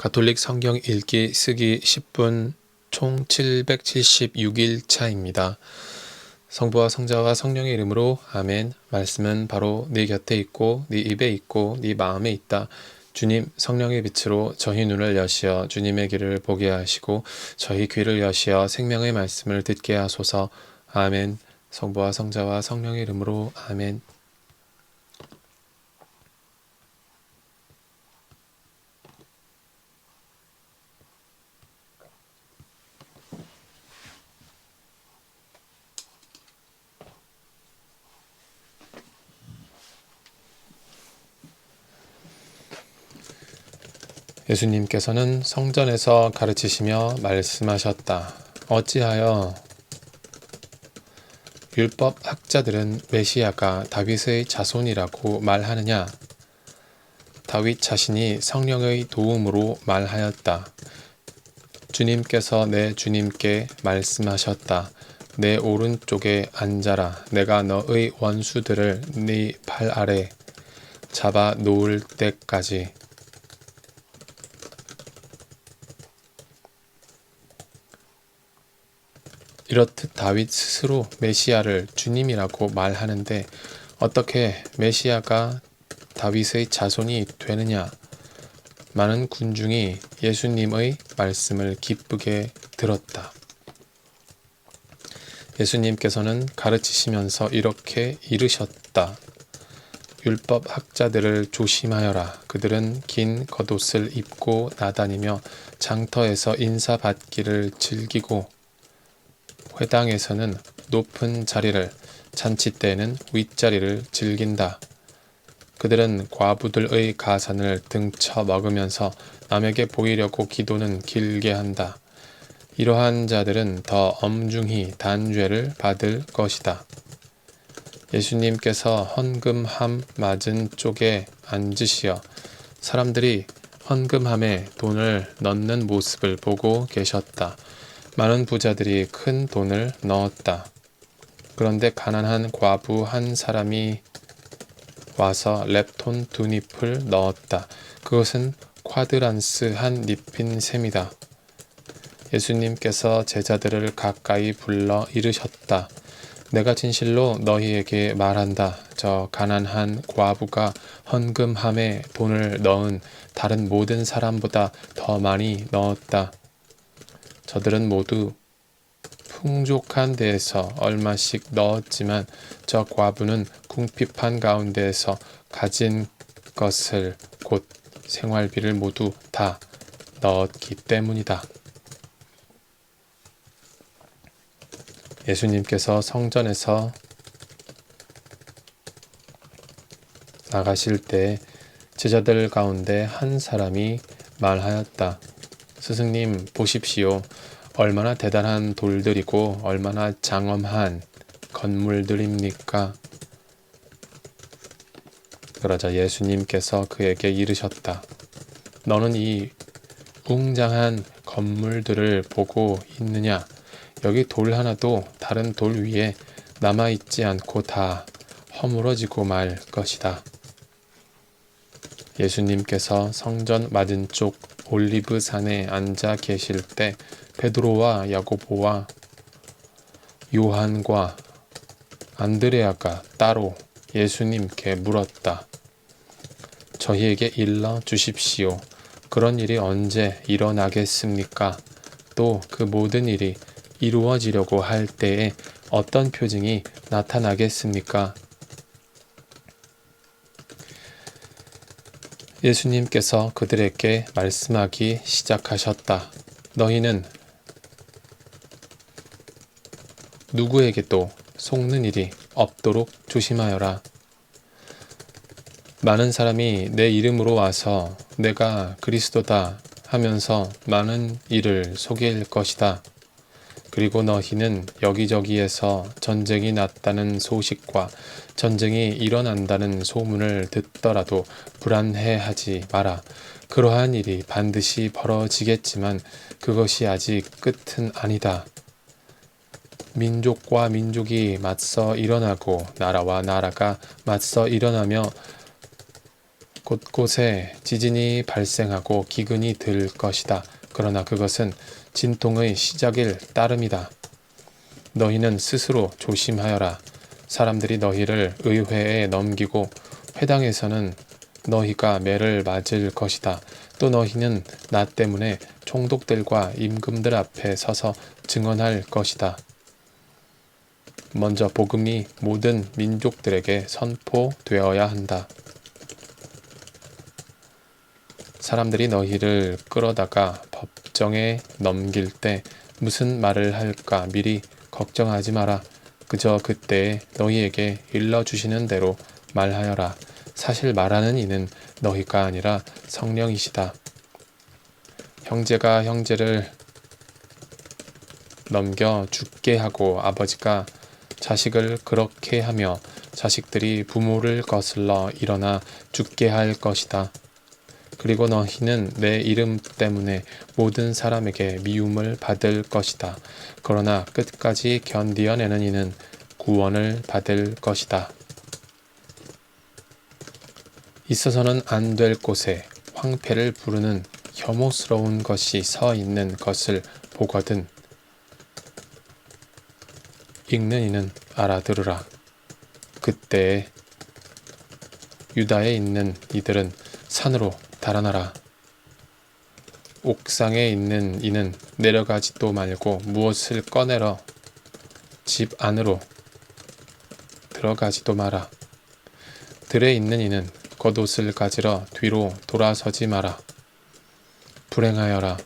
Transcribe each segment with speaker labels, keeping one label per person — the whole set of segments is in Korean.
Speaker 1: 가톨릭 성경 읽기 쓰기 10분 총 776일 차입니다. 성부와 성자와 성령의 이름으로 아멘. 말씀은 바로 네 곁에 있고 네 입에 있고 네 마음에 있다. 주님, 성령의 빛으로 저희 눈을 여시어 주님의 길을 보게 하시고 저희 귀를 여시어 생명의 말씀을 듣게 하소서. 아멘. 성부와 성자와 성령의 이름으로 아멘. 예수님께서는 성전에서 가르치시며 말씀하셨다. 어찌하여 율법 학자들은 메시아가 다윗의 자손이라고 말하느냐? 다윗 자신이 성령의 도움으로 말하였다. 주님께서 내 주님께 말씀하셨다. 내 오른쪽에 앉아라. 내가 너의 원수들을 네 발 아래 잡아 놓을 때까지. 이렇듯 다윗 스스로 메시아를 주님이라고 말하는데 어떻게 메시아가 다윗의 자손이 되느냐? 많은 군중이 예수님의 말씀을 기쁘게 들었다. 예수님께서는 가르치시면서 이렇게 이르셨다. 율법 학자들을 조심하여라. 그들은 긴 겉옷을 입고 나다니며 장터에서 인사받기를 즐기고 회당에서는 높은 자리를, 잔치 때에는 윗자리를 즐긴다. 그들은 과부들의 가산을 등쳐 먹으면서 남에게 보이려고 기도는 길게 한다. 이러한 자들은 더 엄중히 단죄를 받을 것이다. 예수님께서 헌금함 맞은 쪽에 앉으시어 사람들이 헌금함에 돈을 넣는 모습을 보고 계셨다. 많은 부자들이 큰 돈을 넣었다. 그런데 가난한 과부 한 사람이 와서 랩톤 2잎을 넣었다. 그것은 쿼드란스 한 잎인 셈이다. 예수님께서 제자들을 가까이 불러 이르셨다. 내가 진실로 너희에게 말한다. 저 가난한 과부가 헌금함에 돈을 넣은 다른 모든 사람보다 더 많이 넣었다. 저들은 모두 풍족한 데에서 얼마씩 넣었지만 저 과부는 궁핍한 가운데에서 가진 것을 곧 생활비를 모두 다 넣었기 때문이다. 예수님께서 성전에서 나가실 때 제자들 가운데 한 사람이 말하였다. 스승님, 보십시오. 얼마나 대단한 돌들이고 얼마나 장엄한 건물들입니까? 그러자 예수님께서 그에게 이르셨다. 너는 이 웅장한 건물들을 보고 있느냐? 여기 돌 하나도 다른 돌 위에 남아있지 않고 다 허물어지고 말 것이다. 예수님께서 성전 맞은쪽 올리브 산에 앉아 계실 때 베드로와 야고보와 요한과 안드레아가 따로 예수님께 물었다. 저희에게 일러 주십시오. 그런 일이 언제 일어나겠습니까? 또 그 모든 일이 이루어지려고 할 때에 어떤 표징이 나타나겠습니까? 예수님께서 그들에게 말씀하기 시작하셨다. 너희는 누구에게도 속는 일이 없도록 조심하여라. 많은 사람이 내 이름으로 와서 내가 그리스도다 하면서 많은 일을 속일 것이다. 그리고 너희는 여기저기에서 전쟁이 났다는 소식과 전쟁이 일어난다는 소문을 듣더라도 불안해하지 마라. 그러한 일이 반드시 벌어지겠지만 그것이 아직 끝은 아니다. 민족과 민족이 맞서 일어나고 나라와 나라가 맞서 일어나며 곳곳에 지진이 발생하고 기근이 들 것이다. 그러나 그것은 진통의 시작일 따름이다. 너희는 스스로 조심하여라. 사람들이 너희를 의회에 넘기고 회당에서는 너희가 매를 맞을 것이다. 또 너희는 나 때문에 총독들과 임금들 앞에 서서 증언할 것이다. 먼저 복음이 모든 민족들에게 선포되어야 한다. 사람들이 너희를 끌어다가 법정에 넘길 때 무슨 말을 할까 미리 걱정하지 마라. 그저 그때에 너희에게 일러주시는 대로 말하여라. 사실 말하는 이는 너희가 아니라 성령이시다. 형제가 형제를 넘겨 죽게 하고 아버지가 자식을 그렇게 하며 자식들이 부모를 거슬러 일어나 죽게 할 것이다. 그리고 너희는 내 이름 때문에 모든 사람에게 미움을 받을 것이다. 그러나 끝까지 견디어내는 이는 구원을 받을 것이다. 있어서는 안 될 곳에 황폐를 부르는 혐오스러운 것이 서 있는 것을 보거든 읽는 이는 알아들으라. 그때에 유다에 있는 이들은 산으로 달아나라. 옥상에 있는 이는 내려가지도 말고 무엇을 꺼내러 집 안으로 들어가지도 마라. 들에 있는 이는 겉옷을 가지러 뒤로 돌아서지 마라. 불행하여라.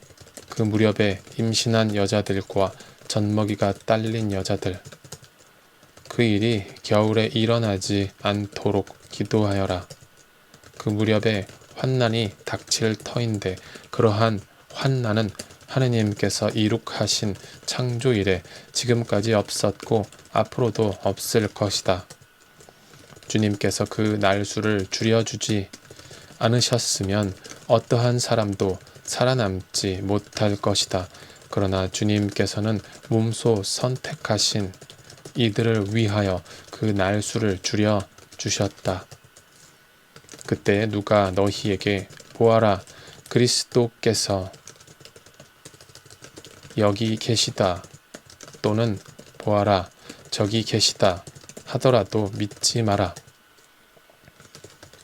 Speaker 1: 그 무렵에 임신한 여자들과 젖먹이가 딸린 여자들. 그 일이 겨울에 일어나지 않도록 기도하여라. 그 무렵에 환난이 닥칠 터인데 그러한 환난은 하느님께서 이룩하신 창조 이래 지금까지 없었고 앞으로도 없을 것이다. 주님께서 그 날수를 줄여주지 않으셨으면 어떠한 사람도 살아남지 못할 것이다. 그러나 주님께서는 몸소 선택하신 이들을 위하여 그 날수를 줄여 주셨다. 그때 누가 너희에게 보아라, 그리스도께서 여기 계시다 또는 보아라, 저기 계시다 하더라도 믿지 마라.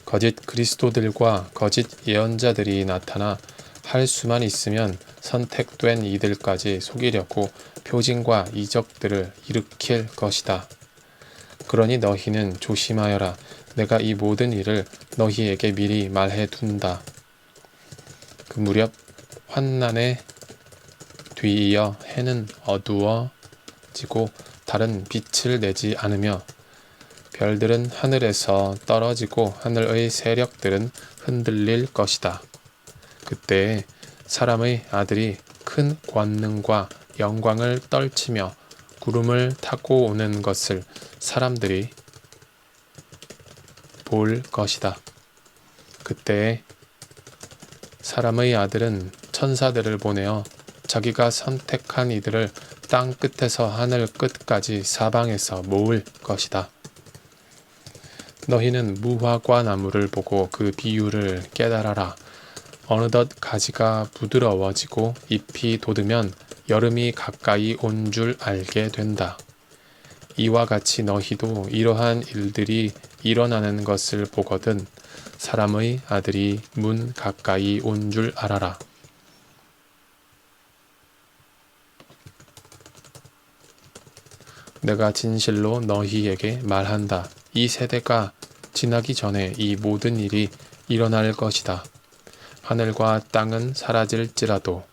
Speaker 1: 거짓 그리스도들과 거짓 예언자들이 나타나 할 수만 있으면 선택된 이들까지 속이려고 표징과 이적들을 일으킬 것이다. 그러니 너희는 조심하여라. 내가 이 모든 일을 너희에게 미리 말해 둔다. 그 무렵 환난에 뒤이어 해는 어두워지고 달은 빛을 내지 않으며 별들은 하늘에서 떨어지고 하늘의 세력들은 흔들릴 것이다. 그때에 사람의 아들이 큰 권능과 영광을 떨치며 구름을 타고 오는 것을 사람들이 볼 것이다. 그때에 사람의 아들은 천사들을 보내어 자기가 선택한 이들을 땅 끝에서 하늘 끝까지 사방에서 모을 것이다. 너희는 무화과 나무를 보고 그 비유를 깨달아라. 어느덧 가지가 부드러워지고 잎이 돋으면 여름이 가까이 온 줄 알게 된다. 이와 같이 너희도 이러한 일들이 일어나는 것을 보거든 사람의 아들이 문 가까이 온 줄 알아라. 내가 진실로 너희에게 말한다. 이 세대가 지나기 전에 이 모든 일이 일어날 것이다. 하늘과 땅은 사라질지라도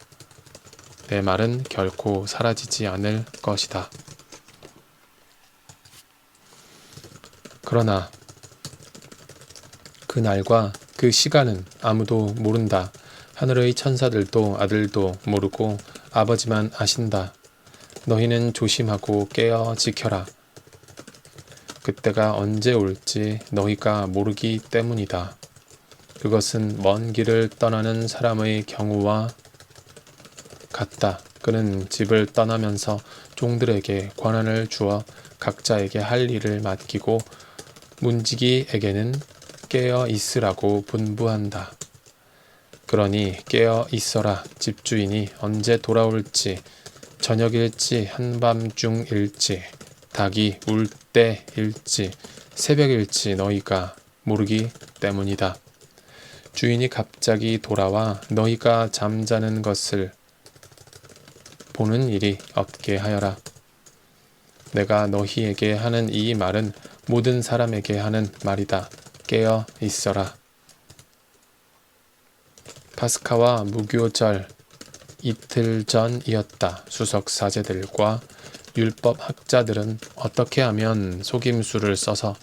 Speaker 1: 내 말은 결코 사라지지 않을 것이다. 그러나 그 날과 그 시간은 아무도 모른다. 하늘의 천사들도 아들도 모르고 아버지만 아신다. 너희는 조심하고 깨어 지켜라. 그때가 언제 올지 너희가 모르기 때문이다. 그것은 먼 길을 떠나는 사람의 경우와 같다. 그는 집을 떠나면서 종들에게 권한을 주어 각자에게 할 일을 맡기고 문지기에게는 깨어 있으라고 분부한다. 그러니 깨어 있어라. 집주인이 언제 돌아올지, 저녁일지 한밤중일지 닭이 울 때일지 새벽일지 너희가 모르기 때문이다. 주인이 갑자기 돌아와 너희가 잠자는 것을 보는 일이 없게 하여라. 내가 너희에게 하는 이 말은 모든 사람에게 하는 말이다. 깨어 있어라. 파스카와 무교절 이틀 전이었다. 수석 사제들과 율법 학자들은 어떻게 하면 속임수를 써서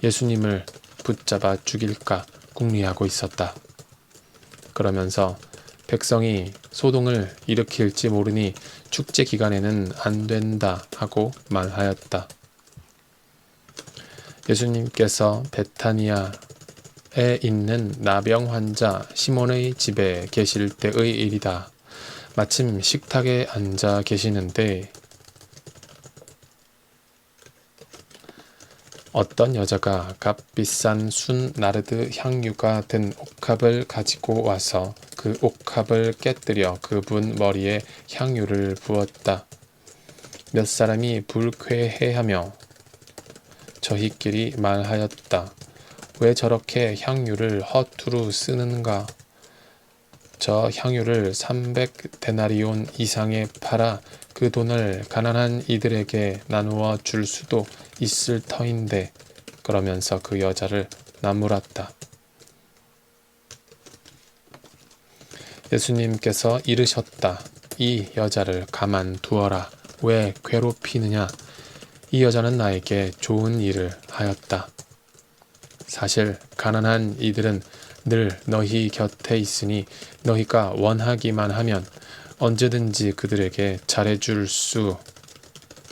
Speaker 1: 예수님을 붙잡아 죽일까 궁리하고 있었다. 그러면서 백성이 소동을 일으킬지 모르니 축제 기간에는 안 된다 하고 말하였다. 예수님께서 베타니아에 있는 나병 환자 시몬의 집에 계실 때의 일이다. 마침 식탁에 앉아 계시는데 어떤 여자가 값비싼 순 나르드 향유가 든 옥합을 가지고 와서 그 옥합을 깨뜨려 그분 머리에 향유를 부었다. 몇 사람이 불쾌해하며 저희끼리 말하였다. 왜 저렇게 향유를 허투루 쓰는가? 저 향유를 300데나리온 이상에 팔아 그 돈을 가난한 이들에게 나누어 줄 수도 있을 터인데. 그러면서 그 여자를 나무랐다. 예수님께서 이르셨다. 이 여자를 가만두어라. 왜 괴롭히느냐? 이 여자는 나에게 좋은 일을 하였다. 사실 가난한 이들은 늘 너희 곁에 있으니 너희가 원하기만 하면 언제든지 그들에게 잘해줄 수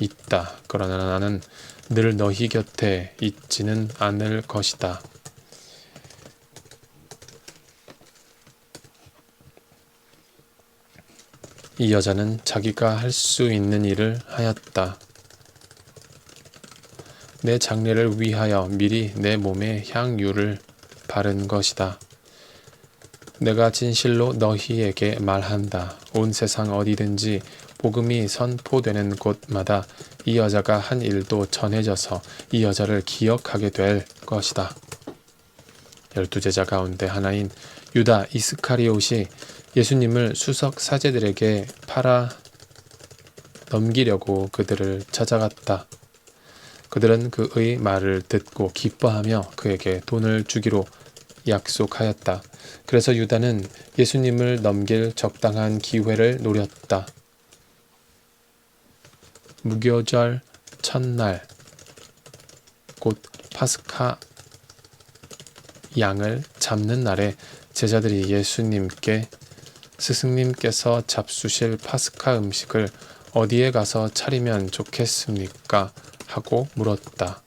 Speaker 1: 있다. 그러나 나는 늘 너희 곁에 있지는 않을 것이다. 이 여자는 자기가 할 수 있는 일을 하였다. 내 장례를 위하여 미리 내 몸에 향유를 바른 것이다. 내가 진실로 너희에게 말한다. 온 세상 어디든지 복음이 선포되는 곳마다 이 여자가 한 일도 전해져서 이 여자를 기억하게 될 것이다. 12제자 가운데 하나인 유다 이스카리옷이 예수님을 수석 사제들에게 팔아 넘기려고 그들을 찾아갔다. 그들은 그의 말을 듣고 기뻐하며 그에게 돈을 주기로 약속하였다. 그래서 유다는 예수님을 넘길 적당한 기회를 노렸다. 무교절 첫날, 곧 파스카 양을 잡는 날에 제자들이 예수님께 스승님께서 잡수실 파스카 음식을 어디에 가서 차리면 좋겠습니까? 하고 물었다.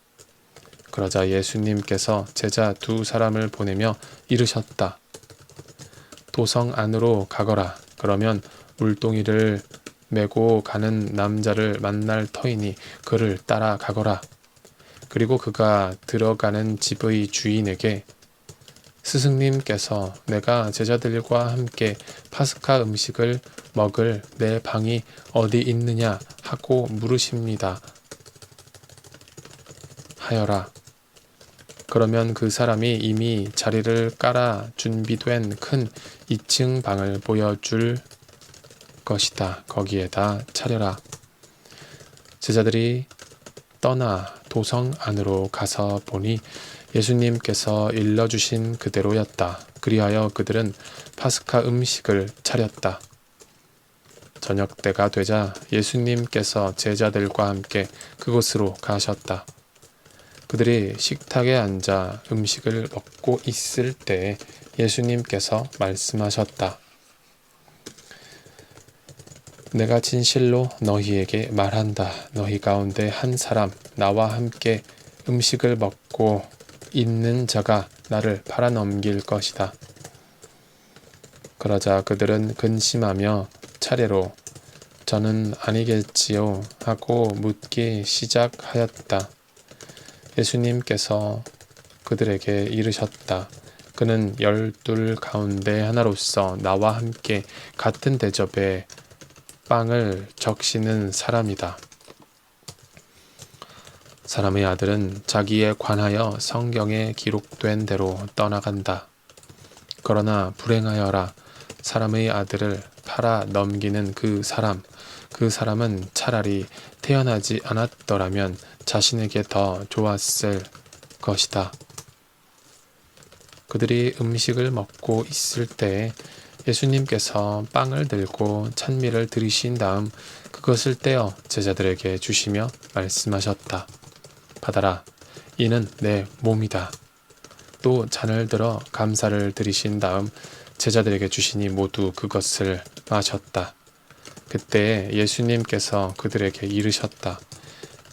Speaker 1: 그러자 예수님께서 제자 2사람을 보내며 이르셨다. 도성 안으로 가거라. 그러면 물동이를 메고 가는 남자를 만날 터이니 그를 따라 가거라. 그리고 그가 들어가는 집의 주인에게 스승님께서 내가 제자들과 함께 파스카 음식을 먹을 내 방이 어디 있느냐 하고 물으십니다. 하여라. 그러면 그 사람이 이미 자리를 깔아 준비된 큰 2층 방을 보여줄 것이다. 거기에다 차려라. 제자들이 떠나 도성 안으로 가서 보니 예수님께서 일러주신 그대로였다. 그리하여 그들은 파스카 음식을 차렸다. 저녁 때가 되자 예수님께서 제자들과 함께 그곳으로 가셨다. 그들이 식탁에 앉아 음식을 먹고 있을 때에 예수님께서 말씀하셨다. 내가 진실로 너희에게 말한다. 너희 가운데 한 사람 나와 함께 음식을 먹고 있는 자가 나를 팔아넘길 것이다. 그러자 그들은 근심하며 차례로 저는 아니겠지요 하고 묻기 시작하였다. 예수님께서 그들에게 이르셨다. 그는 12 가운데 하나로서 나와 함께 같은 대접에 빵을 적시는 사람이다. 사람의 아들은 자기에 관하여 성경에 기록된 대로 떠나간다. 그러나 불행하여라. 사람의 아들을 팔아 넘기는 그 사람은 차라리 태어나지 않았더라면 자신에게 더 좋았을 것이다. 그들이 음식을 먹고 있을 때에 예수님께서 빵을 들고 찬미를 드리신 다음 그것을 떼어 제자들에게 주시며 말씀하셨다. 받아라. 이는 내 몸이다. 또 잔을 들어 감사를 드리신 다음 제자들에게 주시니 모두 그것을 마셨다. 그때 예수님께서 그들에게 이르셨다.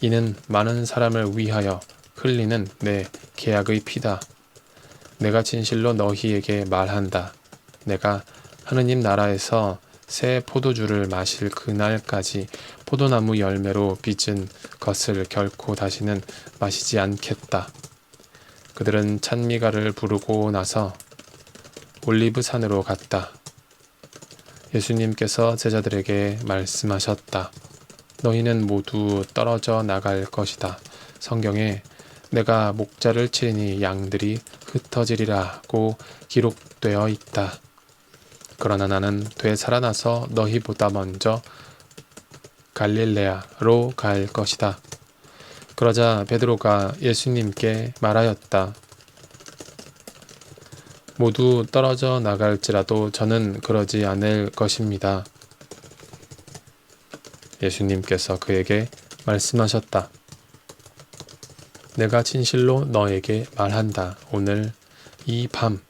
Speaker 1: 이는 많은 사람을 위하여 흘리는 내 계약의 피다. 내가 진실로 너희에게 말한다. 내가 하느님 나라에서 새 포도주를 마실 그날까지 포도나무 열매로 빚은 것을 결코 다시는 마시지 않겠다. 그들은 찬미가를 부르고 나서 올리브산으로 갔다. 예수님께서 제자들에게 말씀하셨다. 너희는 모두 떨어져 나갈 것이다. 성경에 내가 목자를 치니 양들이 흩어지리라고 기록되어 있다. 그러나 나는 되살아나서 너희보다 먼저 갈릴레아로 갈 것이다. 그러자 베드로가 예수님께 말하였다. 모두 떨어져 나갈지라도 저는 그러지 않을 것입니다. 예수님께서 그에게 말씀하셨다. 내가 진실로 너에게 말한다. 오늘 이 밤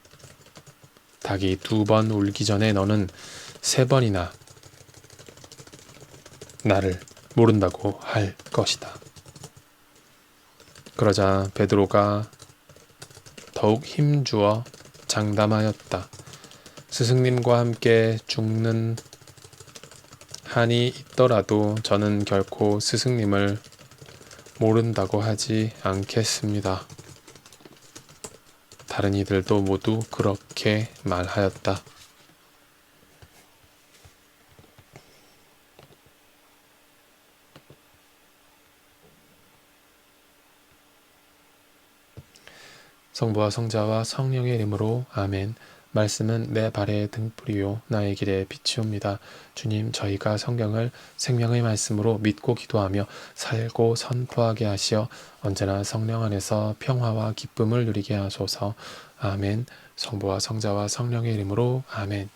Speaker 1: 닭이 2번 울기 전에 너는 3번이나 나를 모른다고 할 것이다. 그러자 베드로가 더욱 힘주어 장담하였다. 스승님과 함께 죽는 한이 있더라도 저는 결코 스승님을 모른다고 하지 않겠습니다. 다른 이들도 모두 그렇게 말하였다. 성부와 성자와 성령의 이름으로 아멘. 말씀은 내 발의 등불이요 나의 길에 빛이옵니다. 주님, 저희가 성경을 생명의 말씀으로 믿고 기도하며 살고 선포하게 하시어 언제나 성령 안에서 평화와 기쁨을 누리게 하소서. 아멘. 성부와 성자와 성령의 이름으로 아멘.